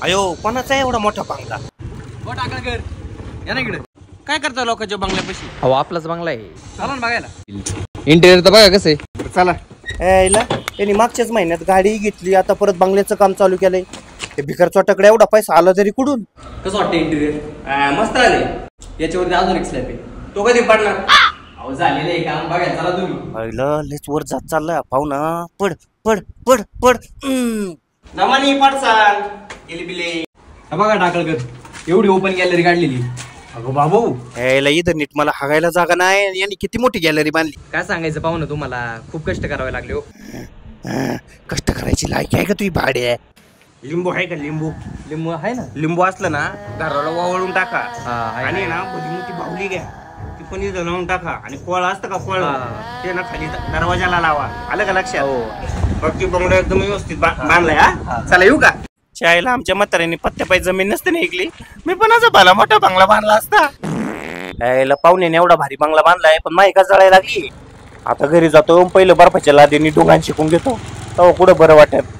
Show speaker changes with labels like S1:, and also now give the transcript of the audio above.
S1: अयो कोणाचा एवढा मोठा बंगला?
S2: टाकळकर या ना इकडे. काय करता लोकांच्या बंगल्यापाशी?
S3: अहो आपलाच बंगला आहे.
S2: चला ना बघायला.
S3: इंटेरियर तर बघा कसं आहे.
S2: चला.
S1: यायला त्यांनी मागच्याच महिन्यात गाडी घेतली, आता परत बंगल्याचं काम चालू केलंय. ते भिकार चोटाकडे एवढा पैसा आला तरी कुठून?
S2: कसं वाटतं इंटेरियर? मस्त आले. याच्यावरती अजून एक स्लॅब आहे. तो कधी पडणार? अहो झालेलं आहे काम, बघायला चला तुम्ही.
S1: आईला लेच वर जात चाललाय पाहुणा. पड पड पड पड.
S2: जमानी पडसाल गेली बिले. बघा टाकळकर एवढी ओपन गॅलरी काढलेली. अगो बाबू
S1: यायला इथं नीट मला हागायला जागा नाही, यांनी किती मोठी गॅलरी बांधली.
S3: काय सांगायचं पाहुणं तुम्हाला, खूप कष्ट करावे लागले हो.
S1: कष्ट करायची लायकी आहे का तुझी भाडे? लिंबू आहे का? लिंबू
S3: लिंबू आहे ना.
S1: लिंबू असलं ना घराला वावळून टाका
S3: आहे.
S1: आणि ना भली मोठी बाहुली घ्या, ती पण इथं लावून टाका. आणि कोळ असतं का कोळ, ते ना खाली दरवाजाला लावा. आलं का लक्षात? बाकी बंगला एकदम व्यवस्थित बांधलाय. हा चला येऊ का? शाळेला आमच्या म्हाताऱ्याने पत्त्या पाय जमीन नसते ना ऐकली, मी पण असं भला मोठा बंगला बांधला असता. यायला पाहुण्याने एवढा भारी बंगला बांधलाय, पण माही का जळायला लागली. आता घरी जातो, पहिलं बर्फाच्या लादीने डोंगान शिकून घेतो, तेव्हा कुठं बरं वाटत.